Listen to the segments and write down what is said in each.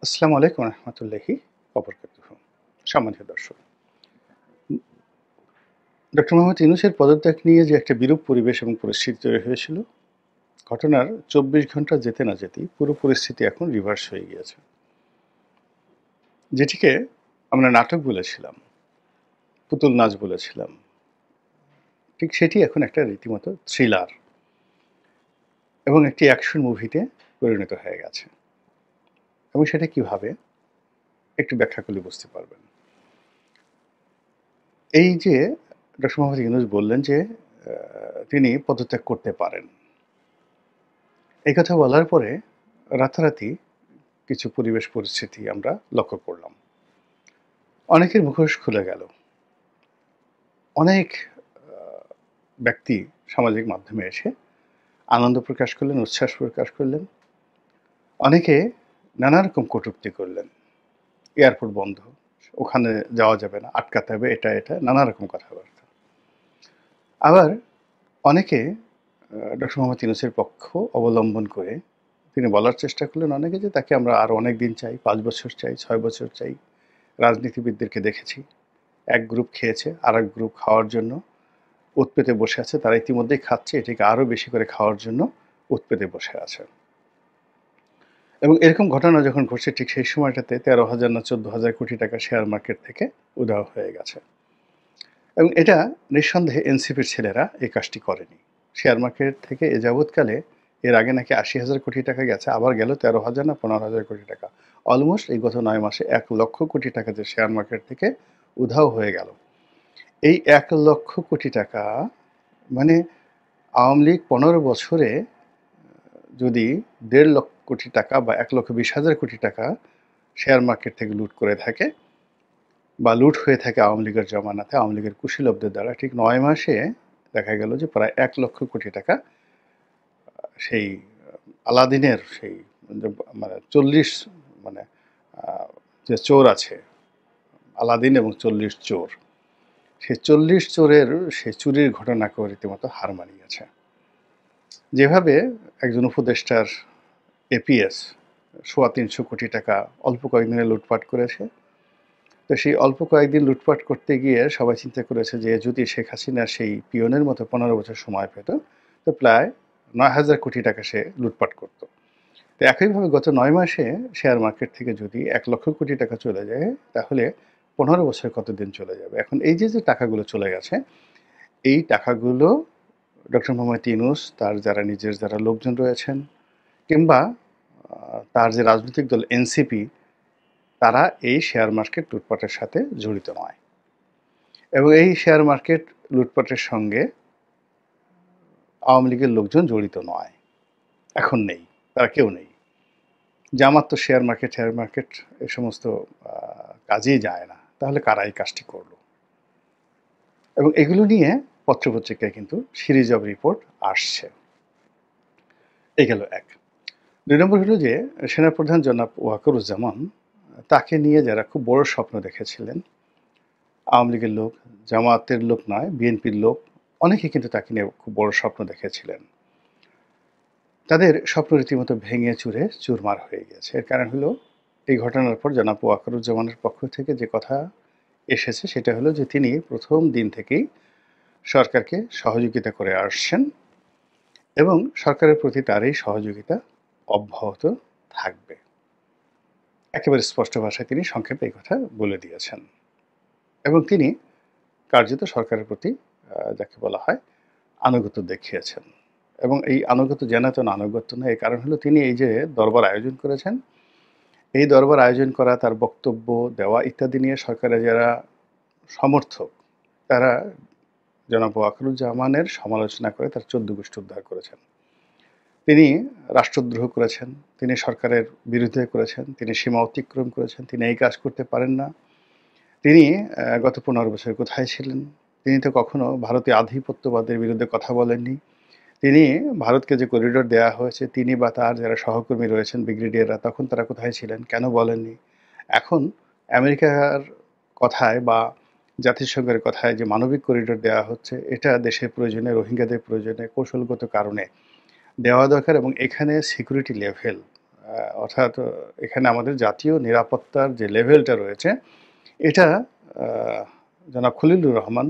আসসালামু আলাইকুম রহমতুল্লাহি ওবরকাতুহু। সম্মানিত দর্শক, ডক্টর মোহাম্মদ ইউনূসের পদত্যাগ নিয়ে যে একটা বিরূপ পরিবেশ এবং পরিস্থিতি তৈরি হয়েছিল, ঘটনার ২৪ ঘন্টা যেতে না যেতেই পুরো পরিস্থিতি এখন রিভার্স হয়ে গিয়েছে। যেটিকে আমরা নাটক বলেছিলাম, পুতুল নাচ বলেছিলাম, ঠিক সেটি এখন একটা রীতিমতো থ্রিলার এবং একটি অ্যাকশন মুভিতে পরিণত হয়ে গেছে। এবং সেটা কিভাবে একটু ব্যাখ্যা করলে বুঝতে পারবেন। এই যে ডক্টর মোহাম্মদ ইউনূস বললেন যে তিনি পদত্যাগ করতে পারেন। এই কথা বলার পরে রাতারাতি কিছু পরিবেশ পরিস্থিতি আমরা লক্ষ্য করলাম। অনেকের মুখোশ খুলে গেল। অনেক ব্যক্তি সামাজিক মাধ্যমে এসে আনন্দ প্রকাশ করলেন, উচ্ছ্বাস প্রকাশ করলেন। অনেকে নানা রকম কটূক্তি করলেন। এয়ারপোর্ট বন্ধ, ওখানে যাওয়া যাবে না, আটকাতে হবে, এটা নানা রকম কথাবার্তা। আবার অনেকে ডক্টর মোহাম্মদ ইউনূসের পক্ষ অবলম্বন করে তিনি বলার চেষ্টা করলেন অনেকে যে তাকে আমরা আরও অনেক দিন চাই, ৫ বছর চাই, ৬ বছর চাই। রাজনীতিবিদদেরকে দেখেছি, এক গ্রুপ খেয়েছে, আরেক গ্রুপ খাওয়ার জন্য ওঁত পেতে বসে আছে। তারা ইতিমধ্যেই খাচ্ছে, এটিকে আরও বেশি করে খাওয়ার জন্য ওঁত পেতে বসে আছে। এবং এরকম ঘটনা যখন ঘটছে ঠিক সেই সময়টাতে ১৩,০০০ না ১৪,০০০ কোটি টাকা শেয়ার মার্কেট থেকে উধাও হয়ে গেছে। এবং এটা নিঃসন্দেহে এনসিপির ছেলেরা এই কাজটি করেনি। শেয়ার মার্কেট থেকে এ যাবৎকালে এর আগে নাকি ৮০,০০০ কোটি টাকা গেছে, আবার গেল ১৩,০০০ না ১৫,০০০ কোটি টাকা। অলমোস্ট এই গত ৯ মাসে ১,০০,০০০ কোটি টাকা যে শেয়ার মার্কেট থেকে উধাও হয়ে গেল। এই ১,০০,০০০ কোটি টাকা মানে আওয়ামী লীগ ১৫ বছরে যদি ১,৫০,০০,০০ কোটি টাকা বা ১,২০,০০০ কোটি টাকা শেয়ার মার্কেট থেকে লুট করে থাকে বা লুট হয়ে থাকে আওয়ামী লীগের জমানাতে, আওয়ামী লীগের কুশীলবদের দ্বারা, ঠিক ৯ মাসে দেখা গেল যে প্রায় ১,০০,০০০ কোটি টাকা সেই আলাদিনের সেই মানে ৪০ মানে যে চোর আছে, আলাদিন এবং ৪০ চোর, সেই ৪০ চোরের সেই চুরির ঘটনাকেও রীতিমতো হার মানিয়েছে। যেভাবে একজন উপদেষ্টার এপিএস ৩৫০ কোটি টাকা অল্প কয়েকদিনে লুটপাট করেছে, তো সেই অল্প কয়েকদিন লুটপাট করতে গিয়ে সবাই চিন্তা করেছে যে যদি শেখ হাসিনা সেই পিয়নের মতো ১৫ বছর সময় পেত, তো প্রায় ৯,০০০ কোটি টাকা সে লুটপাট করত। তো একইভাবে গত ৯ মাসে শেয়ার মার্কেট থেকে যদি ১,০০,০০০ কোটি টাকা চলে যায়, তাহলে ১৫ বছরে কতদিন চলে যাবে? এখন এই যে টাকাগুলো চলে গেছে, এই টাকাগুলো ডক্টর মোহাম্মদ ইউনূস, তার যারা লোকজন রয়েছেন, কিংবা তার যে রাজনৈতিক দল এনসিপি, তারা এই শেয়ার মার্কেট লুটপাটের সাথে জড়িত নয়। এবং এই শেয়ার মার্কেট লুটপাটের সঙ্গে আওয়ামী লীগের লোকজন জড়িত নয়, এখন নেই, তারা কেউ নেই। জামাত তো শেয়ার মার্কেট এই সমস্ত কাজেই যায় না, তাহলে কারা এই কাজটি করলো? এবং এগুলো নিয়ে পত্রপত্রিকায় কিন্তু সিরিজ অব রিপোর্ট আসছে। এই গেল এক। ২ নম্বর হলো যে সেনাপ্রধান জনাব ওয়াকারুজ্জামান, তাকে নিয়ে যারা খুব বড় স্বপ্ন দেখেছিলেন, আওয়ামী লীগের লোক, জামাতের লোক নয়, বিএনপির লোক, অনেকে কিন্তু তাকে নিয়ে খুব বড় স্বপ্ন দেখেছিলেন। তাদের স্বপ্ন রীতিমতো ভেঙে চুরে চুরমার হয়ে গেছে। এর কারণ হলো এই ঘটনার পর জনাব ওয়াকারুজ্জামানের পক্ষ থেকে যে কথা এসেছে সেটা হলো যে তিনি প্রথম দিন থেকেই সরকারকে সহযোগিতা করে আসছেন এবং সরকারের প্রতি তার এই সহযোগিতা অব্যাহত থাকবে। একেবারে স্পষ্ট ভাষায় তিনি সংক্ষেপে এই কথা বলে দিয়েছেন এবং তিনি কার্যত সরকারের প্রতি যাকে বলা হয় আনুগত্য দেখিয়েছেন। এবং এই আনুগত্য যেন আনুগত্য নয়, এই কারণ হলো তিনি এই যে দরবার আয়োজন করেছেন, এই দরবার আয়োজন করা, তার বক্তব্য দেওয়া ইত্যাদি নিয়ে সরকারের যারা সমর্থক, তারা জনাব ওয়াকারুজ্জামানের সমালোচনা করে তার ১৪ গোষ্ঠী উদ্ধার করেছেন। তিনি রাষ্ট্রদ্রোহ করেছেন, তিনি সরকারের বিরুদ্ধে করেছেন, তিনি সীমা অতিক্রম করেছেন, তিনি এই কাজ করতে পারেন না। তিনি গত ১৫ বছর কোথায় ছিলেন? তিনি তো কখনো ভারতীয় আধিপত্যবাদের বিরুদ্ধে কথা বলেননি। তিনি ভারতকে যে করিডোর দেয়া হয়েছে, তিনি বা তার যারা সহকর্মী রয়েছেন ব্রিগেডিয়াররা, তখন তারা কোথায় ছিলেন? কেন বলেননি? এখন আমেরিকার কথায় বা জাতিসংঘের কথায় যে মানবিক করিডোর দেওয়া হচ্ছে, এটা দেশের প্রয়োজনে, রোহিঙ্গাদের প্রয়োজনে, কৌশলগত কারণে দেওয়া দরকার এবং এখানে সিকিউরিটি লেভেল অর্থাৎ এখানে আমাদের জাতীয় নিরাপত্তার যে লেভেলটা রয়েছে এটা জনাব খলিলুর রহমান,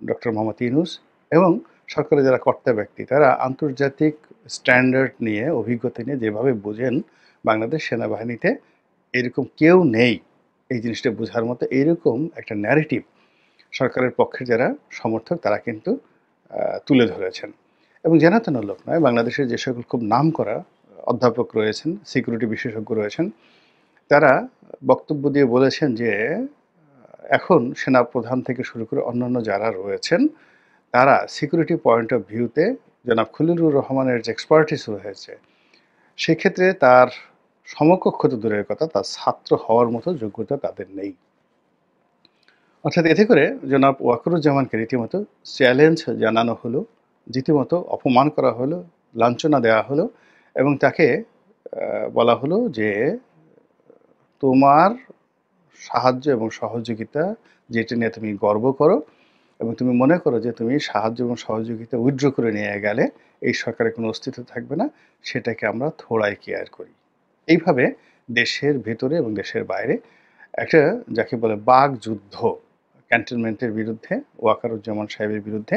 ডক্টর মোহাম্মদ ইউনূস এবং সরকারের যারা কর্তা ব্যক্তি তারা আন্তর্জাতিক স্ট্যান্ডার্ড নিয়ে, অভিজ্ঞতা নিয়ে যেভাবে বোঝেন বাংলাদেশ সেনাবাহিনীতে এরকম কেউ নেই এই জিনিসটা বোঝার মতো, এইরকম একটা ন্যারেটিভ সরকারের পক্ষে যারা সমর্থক তারা কিন্তু তুলে ধরেছেন। এবং জানাতেন লোক নয়, বাংলাদেশের যে সকল খুব নামকরা অধ্যাপক রয়েছেন, সিকিউরিটি বিশেষজ্ঞ রয়েছেন, তারা বক্তব্য দিয়ে বলেছেন যে এখন সেনা প্রধান থেকে শুরু করে অন্যান্য যারা রয়েছেন তারা সিকিউরিটি পয়েন্ট অফ ভিউতে জনাব খলিলুর রহমানের যে এক্সপার্টিস রয়েছে সেক্ষেত্রে তার সমকক্ষ তো দূরের কথা, তার ছাত্র হওয়ার মতো যোগ্যতা তাদের নেই। অর্থাৎ এতে করে জনাব ওয়াকারুজ্জামানকে রীতিমতো চ্যালেঞ্জ জানানো হলো, রীতিমতো অপমান করা হলো, লাঞ্ছনা দেওয়া হলো এবং তাকে বলা হলো যে তোমার সাহায্য এবং সহযোগিতা যেটা নিয়ে তুমি গর্ব করো এবং তুমি মনে করো যে তুমি সাহায্য এবং সহযোগিতা উইথড্র করে নিয়ে গেলে এই সরকারের কোনো অস্তিত্ব থাকবে না, সেটাকে আমরা থোড়াই কেয়ার করি। এইভাবে দেশের ভেতরে এবং দেশের বাইরে একটা যাকে বলে বাক যুদ্ধ ক্যান্টনমেন্টের বিরুদ্ধে, ওয়াকারুজ্জামান সাহেবের বিরুদ্ধে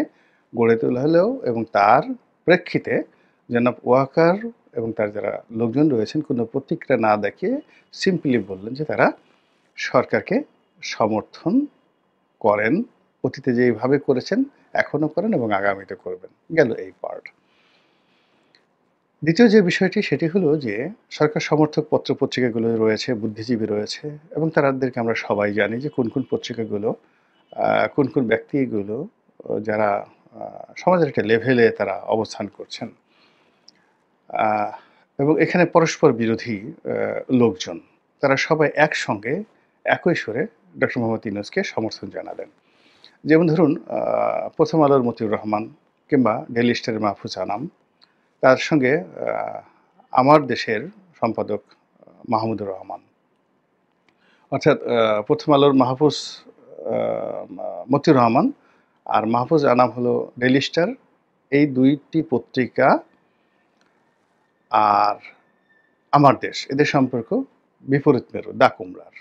গড়ে তোলা হলেও এবং তার প্রেক্ষিতে জনাব ওয়াকার এবং তার যারা লোকজন রয়েছেন কোনো প্রতিক্রিয়া না দেখিয়ে সিম্পলি বললেন যে তারা সরকারকে সমর্থন করেন, অতীতে যেভাবে করেছেন এখনও করেন এবং আগামীতে করবেন। গেল এই পার্ট। দ্বিতীয় যে বিষয়টি সেটি হলো যে সরকার সমর্থক পত্রপত্রিকাগুলো রয়েছে, বুদ্ধিজীবী রয়েছে এবং তাদেরকে আমরা সবাই জানি যে কোন কোন পত্রিকাগুলো কোন কোন ব্যক্তিগুলো যারা সমাজের একটা লেভেলে তারা অবস্থান করছেন এবং এখানে পরস্পর বিরোধী লোকজন তারা সবাই একসঙ্গে একই সুরে ডক্টর মোহাম্মদ ইউনূসকে সমর্থন জানালেন। যেমন ধরুন প্রথম আলোর মতিউর রহমান কিংবা ডেইলি স্টারের মাহফুজ আনাম, তার সঙ্গে আমার দেশের সম্পাদক মাহমুদুর রহমান, অর্থাৎ প্রথম আলোর মাহফুজ মতিউর রহমান আর মাহফুজ আনাম হলো ডেইলি স্টার, এই দুইটি পত্রিকা আর আমার দেশ এদের সম্পর্ক বিপরীত মেরু, দা কুমড়ার।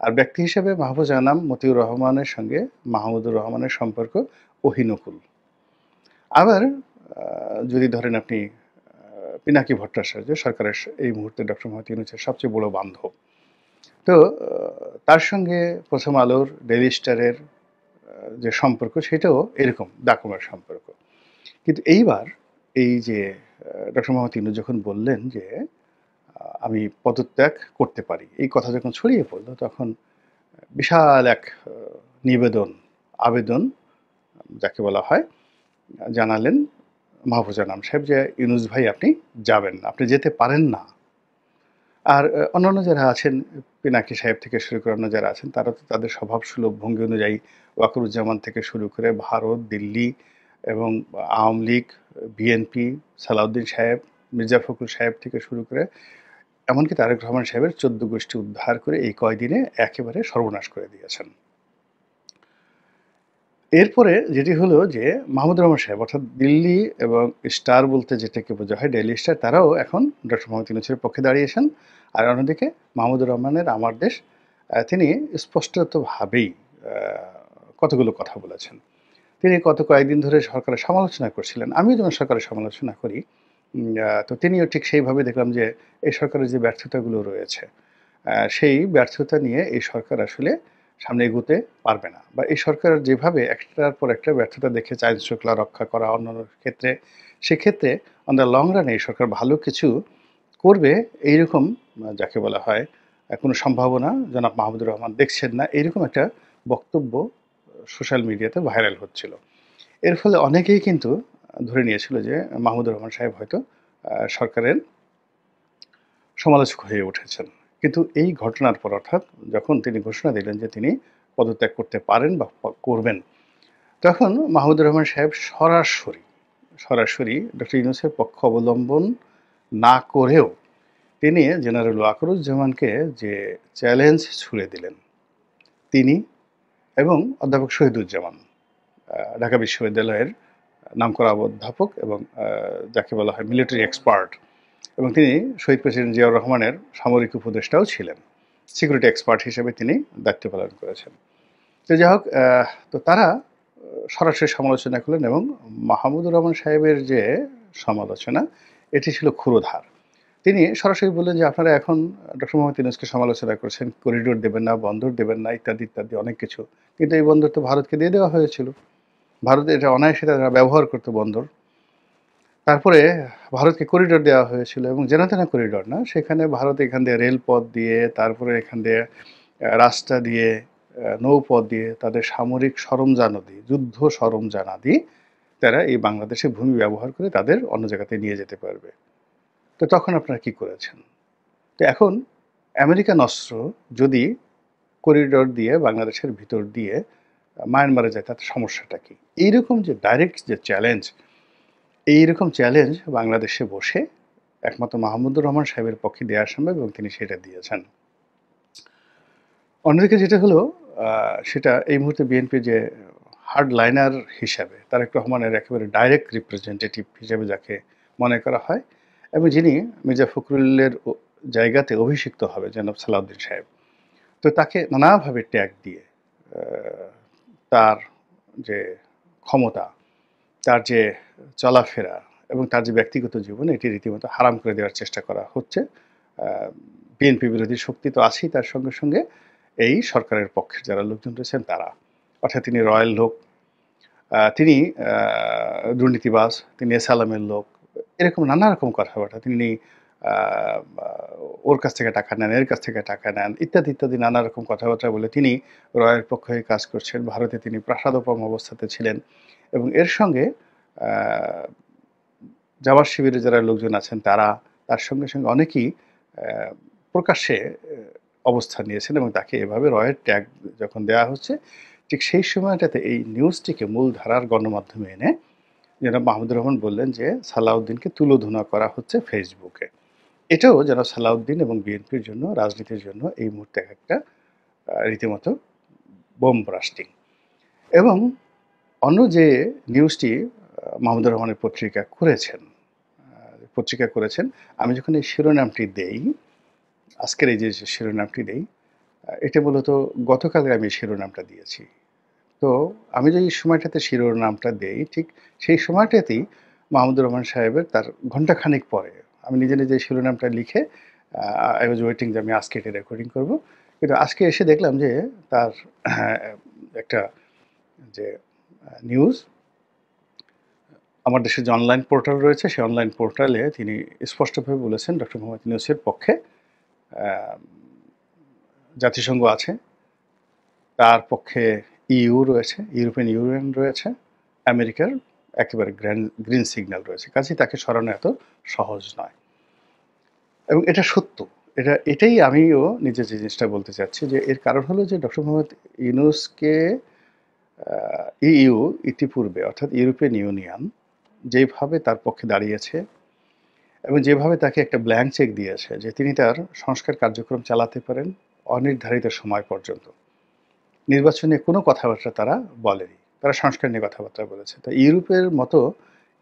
আর ব্যক্তি হিসেবে মাহফুজ আনাম মতিউর রহমানের সঙ্গে মাহমুদুর রহমানের সম্পর্ক অহিনুকুল। আবার যদি ধরেন আপনি পিনাকি ভট্টাচার্য, সরকারের এই মুহূর্তে ডক্টর মোহাম্মদ ইউনূসের সবচেয়ে বড় বান্ধব, তো তার সঙ্গে প্রথম আলোর ডেইলি স্টারের যে সম্পর্ক সেটাও এরকম দাকুমার সম্পর্ক। কিন্তু এইবার এই যে ডক্টর মোহাম্মদ ইউনূস যখন বললেন যে আমি পদত্যাগ করতে পারি, এই কথা যখন ছড়িয়ে পড়লো তখন বিশাল এক আবেদন যাকে বলা হয় জানালেন মাহফুজ আনাম সাহেব যে ইউনূস ভাই আপনি যাবেন না, আপনি যেতে পারেন না। আর অন্যান্য যারা আছেন পিনাকি সাহেব থেকে শুরু করে অন্য যারা আছেন তারা তো তাদের স্বভাবসুলভ ভঙ্গি অনুযায়ী ওয়াকারুজ্জামান থেকে শুরু করে ভারত, দিল্লি এবং আওয়ামী লীগ, বিএনপি, সালাউদ্দিন সাহেব, মির্জা ফখরুল সাহেব থেকে শুরু করে এমনকি তারেক রহমান সাহেবের 14 গোষ্ঠী উদ্ধার করে এই কয়দিনে একেবারে সর্বনাশ করে দিয়েছেন। এরপরে যেটি হলো যে মাহমুদুর রহমান সাহেব, অর্থাৎ দিল্লি এবং স্টার বলতে যেটাকে বোঝা হয় ডেইলি স্টার, তারাও এখন ডক্টর মোহাম্মদ ইউনূসের পক্ষে দাঁড়িয়েছেন। আর অন্যদিকে মাহমুদুর রহমানের আমার দেশ, তিনি স্পষ্টতভাবেই কতগুলো কথা বলেছেন। তিনি গত কয়েকদিন ধরে সরকারের সমালোচনা করছিলেন, আমিও যেমন সরকারের সমালোচনা করি, তো তিনিও ঠিক সেইভাবে দেখলাম যে এই সরকারের যে ব্যর্থতাগুলো রয়েছে সেই ব্যর্থতা নিয়ে এই সরকার আসলে সামনে এগোতে পারবে না, বা এই সরকার যেভাবে একটার পর একটা ব্যর্থতা দেখেছে আইন শৃঙ্খলা রক্ষা করা অন্যান্য ক্ষেত্রে, সেক্ষেত্রে অন দ্য লং রানে এই সরকার ভালো কিছু করবে এইরকম যাকে বলা হয় কোনো সম্ভাবনা জনাব মাহমুদুর রহমান দেখছেন না, এইরকম একটা বক্তব্য সোশ্যাল মিডিয়াতে ভাইরাল হচ্ছিল। এর ফলে অনেকেই কিন্তু ধরে নিয়েছিল যে মাহমুদুর রহমান সাহেব হয়তো সরকারের সমালোচক হয়ে উঠেছেন। কিন্তু এই ঘটনার পর, অর্থাৎ যখন তিনি ঘোষণা দিলেন যে তিনি পদত্যাগ করতে পারেন বা করবেন, তখন মাহমুদুর রহমান সাহেব সরাসরি ডক্টর ইউনূসের পক্ষ অবলম্বন না করেও তিনি জেনারেল ওয়াকারুজ্জামানকে যে চ্যালেঞ্জ ছুড়ে দিলেন, তিনি এবং অধ্যাপক শহীদুজ্জামান, ঢাকা বিশ্ববিদ্যালয়ের নামকরা অধ্যাপক এবং যাকে বলা হয় মিলিটারি এক্সপার্ট, এবং তিনি শহীদ প্রেসিডেন্ট জিয়াউর রহমানের সামরিক উপদেষ্টাও ছিলেন, সিকিউরিটি এক্সপার্ট হিসেবে তিনি দায়িত্ব পালন করেছেন। তো যাই হোক, তো তারা সরাসরি সমালোচনা করলেন এবং মাহমুদুর রহমান সাহেবের যে সমালোচনা এটি ছিল ক্ষুরোধার। তিনি সরাসরি বললেন যে আপনারা এখন ডক্টর মোহাম্মদ ইউনূসকে সমালোচনা করছেন, করিডোর দেবেন না, বন্দর দেবেন না, ইত্যাদি ইত্যাদি অনেক কিছু। কিন্তু এই বন্দর তো ভারতকে দিয়ে দেওয়া হয়েছিল, ভারত এটা অনায়াসে তারা ব্যবহার করতো বন্দর। তারপরে ভারতকে করিডোর দেওয়া হয়েছিল এবং যেন করিডোর না, সেখানে ভারত এখান দিয়ে রেলপথ দিয়ে, তারপরে এখান দিয়ে রাস্তা দিয়ে, নৌপথ দিয়ে, তাদের সামরিক সরঞ্জামাদি, যুদ্ধ সরঞ্জামাদি তারা এই বাংলাদেশের ভূমি ব্যবহার করে তাদের অন্য জায়গাতে নিয়ে যেতে পারবে। তো তখন আপনারা কি করেছেন? তো এখন আমেরিকান অস্ত্র যদি করিডোর দিয়ে বাংলাদেশের ভিতর দিয়ে মায়ানমারে যায় তাতে সমস্যাটা কি? এইরকম যে ডাইরেক্ট যে চ্যালেঞ্জ, এইরকম চ্যালেঞ্জ বাংলাদেশে বসে একমাত্র মাহমুদুর রহমান সাহেবের পক্ষে দেওয়া সম্ভব এবং তিনি সেটা দিয়েছেন। অন্যদিকে যেটা হলো, সেটা এই মুহূর্তে বিএনপি যে হার্ড লাইনার হিসাবে তারেক রহমানের একেবারে ডাইরেক্ট রিপ্রেজেন্টেটিভ হিসেবে যাকে মনে করা হয় এবং যিনি মির্জা ফখরুলের জায়গাতে অভিষিক্ত হবে জনাব সালাউদ্দিন সাহেব, তো তাকে নানাভাবে ট্যাগ দিয়ে তার যে ক্ষমতা, তার যে চলাফেরা এবং তার যে ব্যক্তিগত জীবন, এটি রীতিমতো হারাম করে দেওয়ার চেষ্টা করা হচ্ছে। বিএনপি বিরোধী শক্তি তো আছেই, তার সঙ্গে সঙ্গে এই সরকারের পক্ষের যারা লোকজন রয়েছেন তারা, অর্থাৎ তিনি রয়্যাল লোক, তিনি দুর্নীতিবাজ, তিনি এসালামের লোক, এরকম নানা রকম কথাবার্তা, তিনি ওর কাছ থেকে টাকা নেন, এর কাছ থেকে টাকা নেন, ইত্যাদি ইত্যাদি নানা রকম কথাবার্তা বলে তিনি রয়ের পক্ষে কাজ করছেন। ভারতে তিনি প্রাসাদোপম অবস্থাতে ছিলেন এবং এর সঙ্গে জামাত শিবিরে যারা লোকজন আছেন তারা, তার সঙ্গে সঙ্গে অনেকেই প্রকাশ্যে অবস্থান নিয়েছেন এবং তাকে এভাবে রয়ের ট্যাগ যখন দেওয়া হচ্ছে, ঠিক সেই সময়টাতে এই নিউজটিকে মূল ধারার গণমাধ্যমে এনে জনাব মাহমুদুর রহমান বললেন যে সালাউদ্দিনকে তুলোধনা করা হচ্ছে ফেসবুকে। এটাও যেন সালাউদ্দিন এবং বিএনপির জন্য, রাজনীতির জন্য এই মুহূর্তে একটা রীতিমতো বোম ব্রাস্টিং। এবং অন্য যে নিউজটি মাহমুদুর রহমানের পত্রিকা করেছেন, আমি যখন এই শিরোনামটি দেই, আজকের এই যে শিরোনামটি দেই, এটা মূলত গতকালের আমি শিরোনামটা দিয়েছি। তো আমি যে সময়টাতে শিরোনামটা দেই, ঠিক সেই সময়টাতেই মাহমুদুর রহমান সাহেবের তার ঘণ্টাখানেক পরে আমি নিজে নিজে শিরোনামটা লিখে আই ওয়াজ ওয়েটিং যে আমি আজকে এটা রেকর্ডিং করব। কিন্তু আজকে এসে দেখলাম যে তার একটা যে নিউজ, আমার দেশে যে অনলাইন পোর্টাল রয়েছে সেই অনলাইন পোর্টালে তিনি স্পষ্টভাবে বলেছেন ডক্টর মোহাম্মদ ইউনূসের পক্ষে জাতিসংঘ আছে, তার পক্ষে ইইউ রয়েছে, ইউরোপিয়ান ইউনিয়ন রয়েছে, আমেরিকার একেবারে গ্রিন সিগন্যাল রয়েছে, কাজেই তাকে সরানো এত সহজ নয়। এবং এটা সত্য, এটাই আমিও নিজে যে জিনিসটা বলতে চাচ্ছি যে এর কারণ হলো যে ডক্টর মোহাম্মদ ইউনূসকে ইইউ ইতিপূর্বে, অর্থাৎ ইউরোপিয়ান ইউনিয়ন যেভাবে তার পক্ষে দাঁড়িয়েছে এবং যেভাবে তাকে একটা ব্ল্যাঙ্ক চেক দিয়েছে যে তিনি তার সংস্কার কার্যক্রম চালাতে পারেন অনির্ধারিত সময় পর্যন্ত, নির্বাচনে কোনো কথাবার্তা তারা বলেনি, তারা সংস্কার নিয়ে কথাবার্তা বলেছে। তো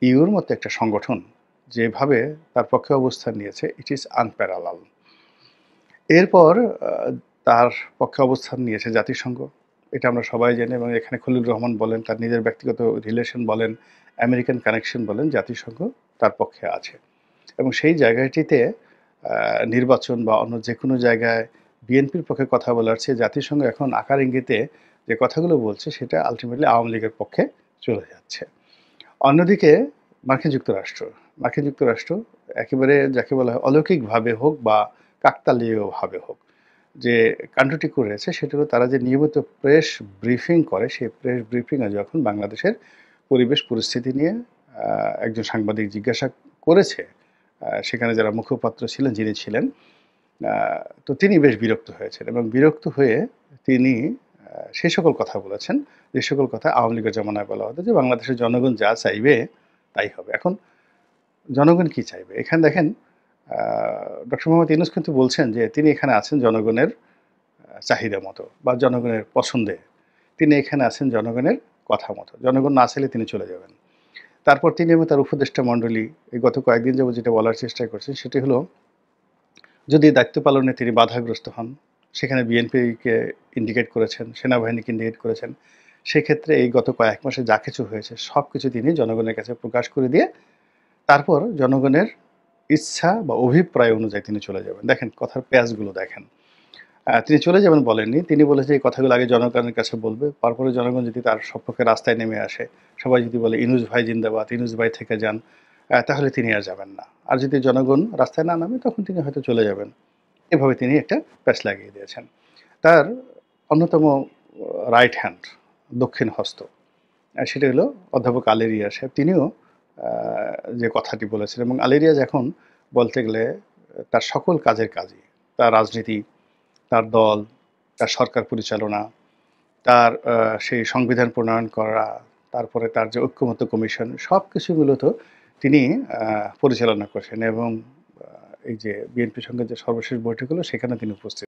ইউর মতো একটা সংগঠন যেভাবে তার পক্ষে অবস্থান নিয়েছে, ইট ইজ আনপ্যারালাল। এরপর তার পক্ষে অবস্থান নিয়েছে জাতিসংঘ, এটা আমরা সবাই জানি, এবং এখানে খলিলুর রহমান বলেন, তার নিজের ব্যক্তিগত রিলেশন বলেন, আমেরিকান কানেকশন বলেন, জাতিসংঘ তার পক্ষে আছে। এবং সেই জায়গাটিতে নির্বাচন বা অন্য যে কোনো জায়গায় বিএনপির পক্ষে কথা বলার চেয়ে জাতিসংঘ এখন আকার ইঙ্গিতে যে কথাগুলো বলছে সেটা আলটিমেটলি আওয়ামী লীগের পক্ষে চলে যাচ্ছে। অন্যদিকে মার্কিন যুক্তরাষ্ট্র একেবারে যাকে বলা হয় অলৌকিকভাবে হোক বা কাকতালীয়ভাবে হোক যে কাণ্ডটি করেছে, সেটা হলো তারা যে নিয়মিত প্রেস ব্রিফিং করে, সেই প্রেস ব্রিফিংয়ে যখন বাংলাদেশের পরিবেশ পরিস্থিতি নিয়ে একজন সাংবাদিক জিজ্ঞাসা করেছে, সেখানে যারা মুখপাত্র ছিলেন, যিনি ছিলেন, তো তিনি বেশ বিরক্ত হয়েছেন এবং বিরক্ত হয়ে তিনি সেই সকল কথা বলেছেন যে সকল কথা আওয়ামী লীগের জমানায় বলা হতো যে বাংলাদেশের জনগণ যা চাইবে তাই হবে। এখন জনগণ কি চাইবে? এখানে দেখেন ডক্টর মোহাম্মদ ইউনূস কিন্তু বলছেন যে তিনি এখানে আছেন জনগণের চাহিদা মতো বা জনগণের পছন্দে, তিনি এখানে আছেন জনগণের কথা মতো, জনগণ না চাইলে তিনি চলে যাবেন। তারপর তিনি এবং তার উপদেষ্টা মণ্ডলী এই গত কয়েকদিন যাবত যেটা বলার চেষ্টা করছেন সেটি হলো, যদি দায়িত্ব পালনে তিনি বাধাগ্রস্ত হন, সেখানে বিএনপিকে ইন্ডিকেট করেছেন, সেনাবাহিনীকে ইন্ডিকেট করেছেন। সেক্ষেত্রে এই গত কয়েক মাসে যা কিছু হয়েছে সবকিছু তিনি জনগণের কাছে প্রকাশ করে দিয়ে তারপর জনগণের ইচ্ছা বা অভিপ্রায় অনুযায়ী তিনি চলে যাবেন। দেখেন কথার প্যাচগুলো দেখেন। তিনি চলে যাবেন বলেননি। তিনি বলেছে এই কথাগুলো আগে জনগণের কাছে বলবে। তারপরে জনগণ যদি তার সপক্ষে রাস্তায় নেমে আসে, সবাই যদি বলে ইনুস ভাই জিন্দাবাদ, ইনুস ভাই থেকে যান, তাহলে তিনি আর যাবেন না। আর যদি জনগণ রাস্তায় না নামে তখন তিনি হয়তো চলে যাবেন। এভাবে তিনি একটা প্যাচ লাগিয়ে দিয়েছেন। তার অন্যতম রাইট হ্যান্ড, দক্ষিণ হস্ত, সেটা হলো অধ্যাপক আলেরিয়া সাহেব। তিনিও যে কথাটি বলেছেন এবং আলেরিয়া এখন বলতে গেলে তার সকল কাজের কাজই, তার রাজনীতি, তার দল, তার সরকার পরিচালনা, তার সেই সংবিধান প্রণয়ন করা, তারপরে তার যে ঐক্যমত্য কমিশন সবকিছু মূলত তিনি পরিচালনা করছেন এবং এই যে বিএনপির সঙ্গে যে সর্বশেষ বৈঠক হলো সেখানে তিনি উপস্থিত